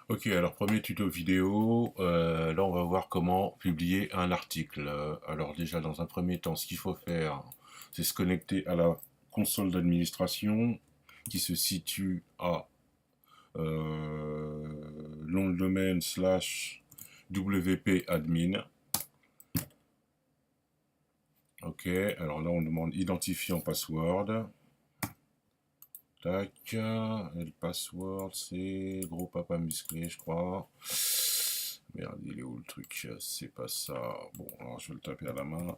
Ok, alors premier tuto vidéo, là on va voir comment publier un article. Alors déjà dans un premier temps, ce qu'il faut faire, c'est se connecter à la console d'administration qui se situe à nom de domaine slash wp admin. Ok, alors là on demande identifiant password. Tac, et le password c'est gros papa musclé je crois. Merde, il est où le truc? C'est pas ça. Bon, alors je vais le taper à la main.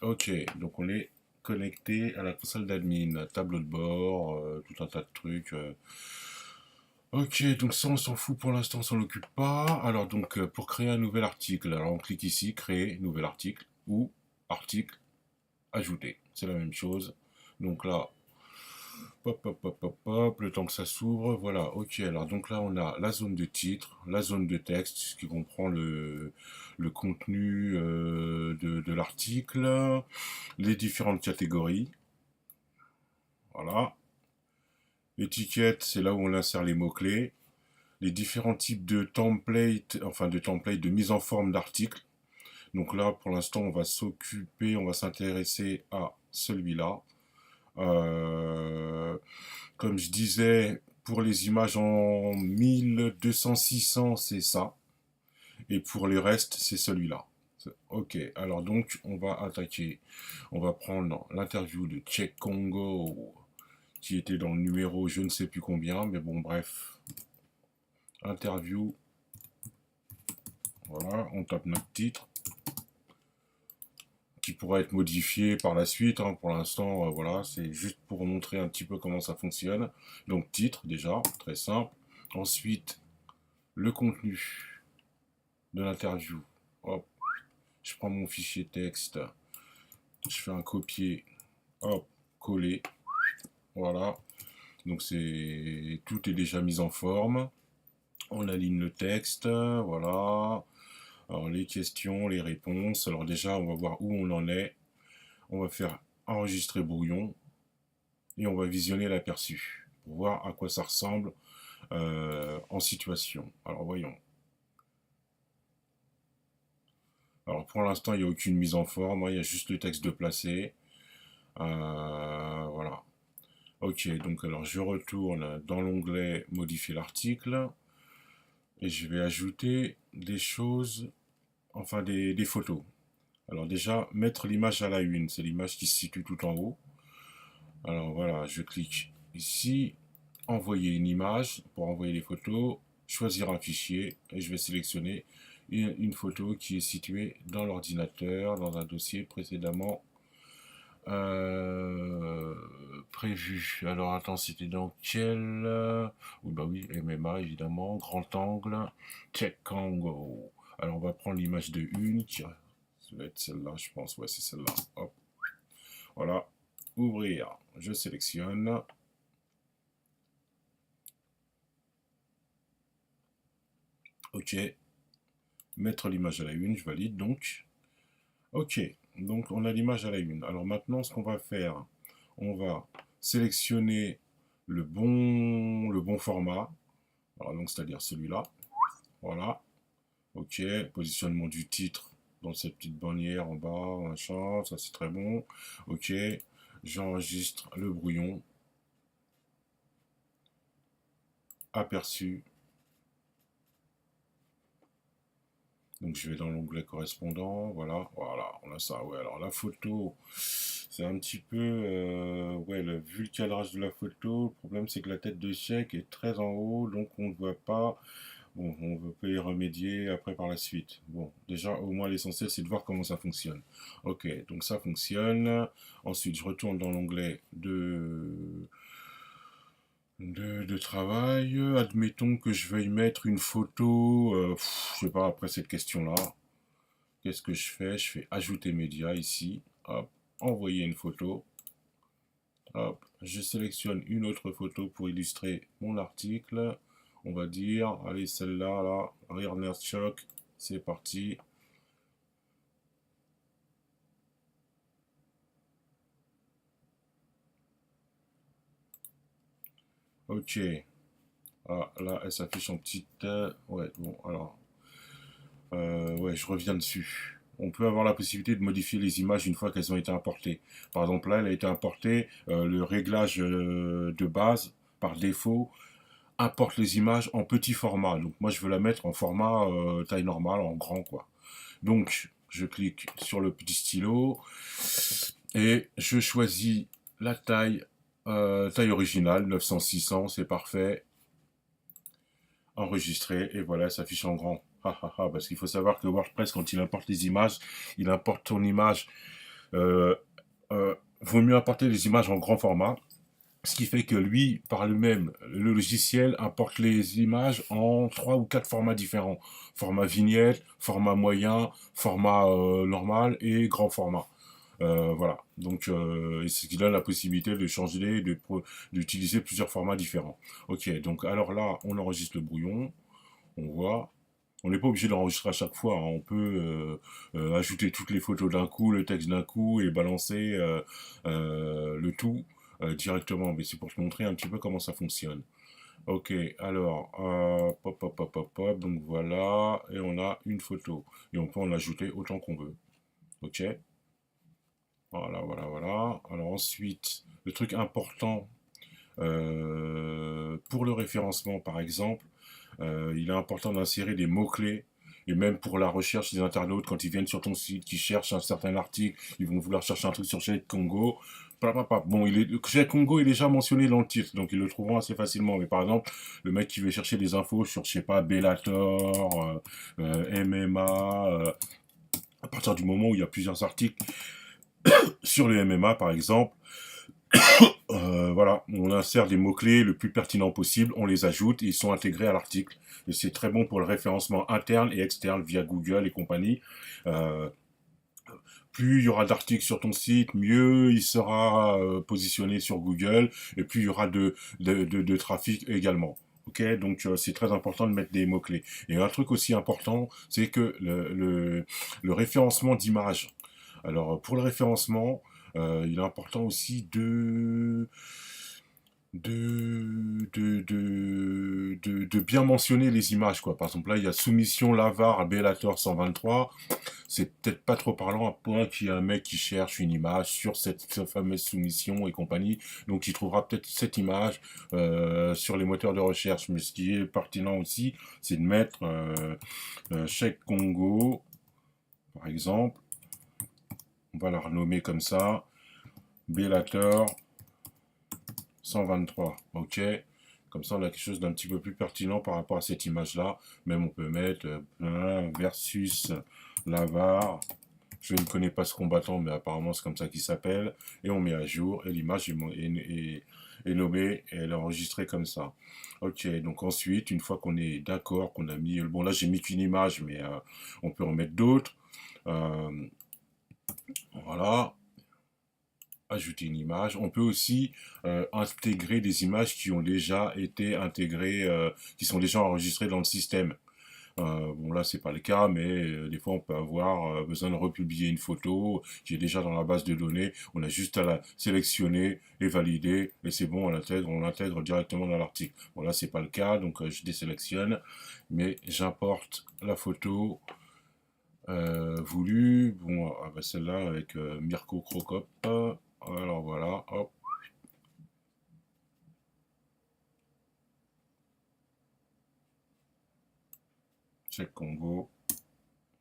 Ok, donc on est connecté à la console d'admin, tableau de bord, tout un tas de trucs. Ok, donc ça on s'en fout pour l'instant, on s'en occupe pas. Alors donc pour créer un nouvel article, alors on clique ici, créer nouvel article ou article ajouter. C'est la même chose. Donc là, hop, hop, hop, hop, hop, le temps que ça s'ouvre, voilà, ok, alors donc là on a la zone de titre, la zone de texte, ce qui comprend le contenu de l'article, les différentes catégories, voilà, l'étiquette, c'est là où on insère les mots-clés, les différents types de templates, enfin de templates de mise en forme d'articles, donc là pour l'instant on va s'occuper, on va s'intéresser à celui-là. Euh, Comme je disais, pour les images en 1200-600, c'est ça. Et pour les restes, c'est celui-là. Ok, alors donc, on va attaquer. On va prendre l'interview de Check Congo, qui était dans le numéro je ne sais plus combien, mais bon, bref. Interview. Voilà, on tape notre titre, qui pourra être modifié par la suite. Hein. Pour l'instant, voilà, c'est juste pour montrer un petit peu comment ça fonctionne. Donc, titre, déjà, très simple. Ensuite, le contenu de l'interview. Hop, je prends mon fichier texte, je fais un copier, hop, coller, voilà. Donc c'est tout est déjà mis en forme. On aligne le texte, voilà. Alors les questions, les réponses. Alors déjà, on va voir où on en est. On va faire enregistrer brouillon et on va visionner l'aperçu pour voir à quoi ça ressemble en situation. Alors voyons. Alors pour l'instant, il n'y a aucune mise en forme, hein, il y a juste le texte de placer. Voilà. Ok, donc alors je retourne dans l'onglet modifier l'article et je vais ajouter des choses, enfin des photos. Alors déjà, mettre l'image à la une, c'est l'image qui se situe tout en haut. Alors voilà, je clique ici, envoyer une image pour envoyer les photos, choisir un fichier et je vais sélectionner une photo qui est située dans l'ordinateur, dans un dossier précédemment Euh, prévu. Alors attends, c'était dans quel oui, bah oui, MMA évidemment, grand angle, check Congo. Alors on va prendre l'image de une qui ça va être celle-là, je pense. Ouais, c'est celle-là. Hop, voilà. Ouvrir. Je sélectionne. Ok. Mettre l'image à la une, je valide donc. Ok. Donc on a l'image à la une. Alors maintenant, ce qu'on va faire, on va sélectionner le bon format. Alors, donc, c'est-à-dire celui-là. Voilà. Ok. Positionnement du titre dans cette petite bannière en bas, machin. Ça, c'est très bon. Ok. J'enregistre le brouillon. Aperçu. Donc, je vais dans l'onglet correspondant. Voilà. Voilà. On a ça. Ouais. Alors, la photo, c'est un petit peu. Ouais, vu le cadrage de la photo, le problème, c'est que la tête de chèque est très en haut. Donc, on ne voit pas. Bon, on peut y remédier après par la suite. Bon, déjà, au moins l'essentiel, c'est de voir comment ça fonctionne. Ok, donc ça fonctionne. Ensuite, je retourne dans l'onglet de travail. Admettons que je veuille mettre une photo. Je sais pas, après cette question-là, qu'est-ce que je fais? Je fais ajouter média ici. Hop, envoyer une photo. Hop, je sélectionne une autre photo pour illustrer mon article. On va dire, allez, celle-là, là, Rear Nerd Shock, c'est parti. Ok. Ah, là, elle s'affiche en petite... ouais, bon, alors... ouais, je reviens dessus. On peut avoir la possibilité de modifier les images une fois qu'elles ont été importées. Par exemple, là, elle a été importée. Le réglage de base, par défaut, importe les images en petit format. Donc, moi, je veux la mettre en format taille normale, en grand, quoi. Donc, je clique sur le petit stylo et je choisis la taille, taille originale, 900-600, c'est parfait. Enregistrer, et voilà, ça s'affiche en grand. Parce qu'il faut savoir que WordPress, quand il importe les images, il importe ton image. Euh, Vaut mieux importer les images en grand format. Ce qui fait que lui, par lui-même, le logiciel importe les images en 3 ou 4 formats différents. Format vignette, format moyen, format normal et grand format. Voilà. Donc, ce qui donne la possibilité de changer, d'utiliser plusieurs formats différents. Ok, donc alors là, on enregistre le brouillon, on voit. On n'est pas obligé d'enregistrer à chaque fois, hein. On peut ajouter toutes les photos d'un coup, le texte d'un coup et balancer le tout directement. Mais c'est pour te montrer un petit peu comment ça fonctionne. Ok, alors, pop, pop, pop, pop, pop, donc voilà, et on a une photo. Et on peut en ajouter autant qu'on veut. Ok, voilà, voilà, voilà. Alors ensuite, le truc important pour le référencement, par exemple, il est important d'insérer des mots-clés. Et même pour la recherche des internautes, quand ils viennent sur ton site, qui cherchent un certain article, ils vont vouloir chercher un truc sur Cheikh Congo. Bon, Cheikh Congo est déjà mentionné dans le titre, donc ils le trouveront assez facilement. Mais par exemple, le mec qui veut chercher des infos sur, je sais pas, Bellator, MMA, à partir du moment où il y a plusieurs articles sur le MMA, par exemple, voilà, on insère des mots-clés le plus pertinents possible, on les ajoute et ils sont intégrés à l'article. Et c'est très bon pour le référencement interne et externe via Google et compagnie. Euh, Plus il y aura d'articles sur ton site, mieux il sera positionné sur Google et plus il y aura de trafic également. Ok, donc c'est très important de mettre des mots-clés. Et un truc aussi important, c'est que le référencement d'images. Alors pour le référencement, il est important aussi de bien mentionner les images, quoi. Par exemple, là, il y a soumission Lavar Bellator 123. C'est peut-être pas trop parlant à point qu'il y a un mec qui cherche une image sur cette fameuse soumission et compagnie. Donc, il trouvera peut-être cette image sur les moteurs de recherche. Mais ce qui est pertinent aussi, c'est de mettre Cheikh Congo, par exemple. On va la renommer comme ça. Bellator 123, ok. Comme ça, on a quelque chose d'un petit peu plus pertinent par rapport à cette image-là. Même on peut mettre versus Lavar. Je ne connais pas ce combattant, mais apparemment c'est comme ça qu'il s'appelle. Et on met à jour, et l'image est nommée, et elle est enregistrée comme ça. Ok, donc ensuite, une fois qu'on est d'accord, qu'on a mis... Bon, là, j'ai mis qu'une image, mais on peut en mettre d'autres. Voilà, ajouter une image. On peut aussi intégrer des images qui ont déjà été intégrées, qui sont déjà enregistrées dans le système. Bon là c'est pas le cas, mais des fois on peut avoir besoin de republier une photo qui est déjà dans la base de données. On a juste à la sélectionner et valider et c'est bon, on l'intègre directement dans l'article. Bon là c'est pas le cas, donc je désélectionne, mais j'importe la photo voulue. Bon, bah, celle-là avec Mirko Crocop. Alors voilà, hop. Check Congo.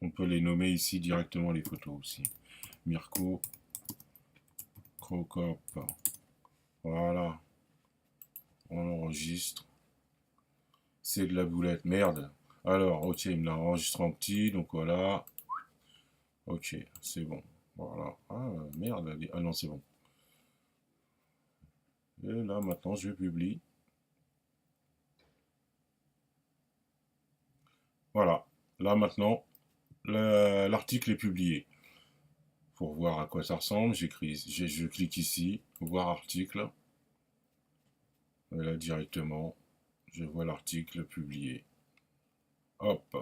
On peut les nommer ici directement les photos aussi. Mirko Crocop. Voilà. On enregistre. C'est de la boulette. Merde. Alors, ok, il me l'a enregistré en petit. Donc voilà. Ok, c'est bon. Voilà. Ah, merde. Ah non, c'est bon. Et là, maintenant, je publie. Voilà. Là, maintenant, l'article est publié. Pour voir à quoi ça ressemble, je clique ici, voir article. Et là, directement, je vois l'article publié. Hop.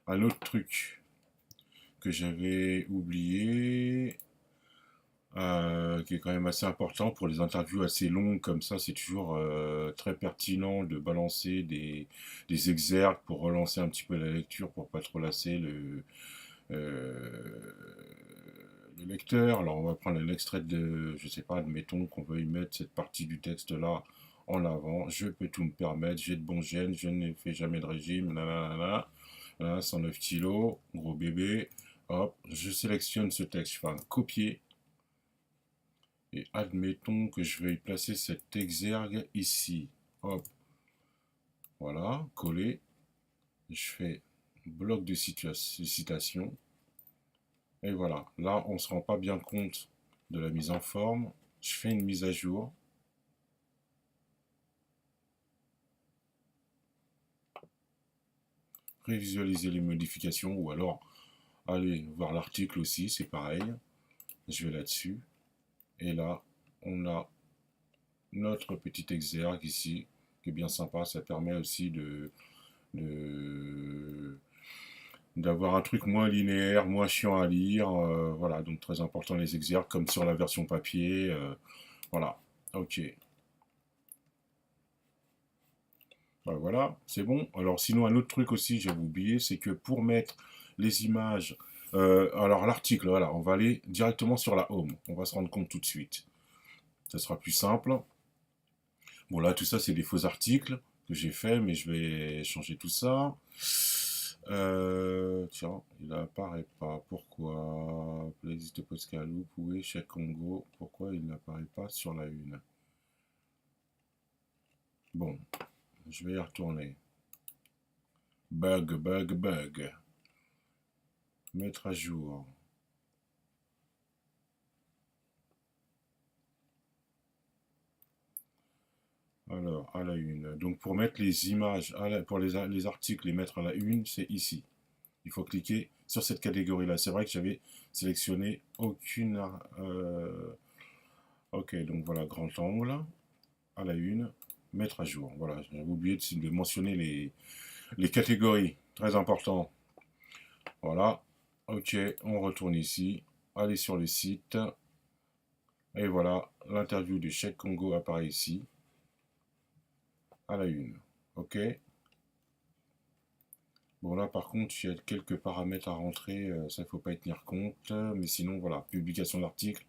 Un autre truc que j'avais oublié. qui est quand même assez important pour les interviews assez longues comme ça. C'est toujours très pertinent de balancer des exergues pour relancer un petit peu la lecture, pour pas trop lasser euh, le lecteur. Alors on va prendre un extrait de, je sais pas, admettons qu'on veuille mettre cette partie du texte là en avant. Je peux tout me permettre, j'ai de bons gènes, je n'ai fait jamais de régime, nanana, voilà, 109 kilos, gros bébé. Hop, je sélectionne ce texte, je fais un copier. Et admettons que je vais placer cet exergue ici. Hop, voilà, coller. Je fais bloc de citation. Et voilà, là on ne se rend pas bien compte de la mise en forme. Je fais une mise à jour. Révisualiser les modifications ou alors aller voir l'article aussi, c'est pareil. Je vais là-dessus. Et là, on a notre petit exergue ici, qui est bien sympa. Ça permet aussi de d'avoir un truc moins linéaire, moins chiant à lire. Voilà, donc très important les exergues, comme sur la version papier. Voilà, ok. Voilà, c'est bon. Alors sinon, un autre truc aussi, j'avais oublié, c'est que pour mettre les images, alors l'article, voilà, on va aller directement sur la home. On va se rendre compte tout de suite. Ça sera plus simple. Bon là, tout ça, c'est des faux articles que j'ai fait, mais je vais changer tout ça. Tiens, il n'apparaît pas. Pourquoi? Playlist de Pascaloop, où est Cheikh Congo? Pourquoi il n'apparaît pas sur la une? Bon, je vais y retourner. Bug, bug, bug. Mettre à jour. Alors, à la une. Donc, pour mettre les images, pour les articles, les mettre à la une, c'est ici. Il faut cliquer sur cette catégorie-là. C'est vrai que j'avais sélectionné aucune. Ok, donc voilà, grand angle, à la une, mettre à jour. Voilà, j'avais oublié de mentionner les catégories. Très important. Voilà. Ok, on retourne ici. Allez sur le site. Et voilà, l'interview de Cheikh Congo apparaît ici, à la une. Ok. Bon là par contre il y a quelques paramètres à rentrer, ça il ne faut pas y tenir compte, mais sinon voilà, publication d'article,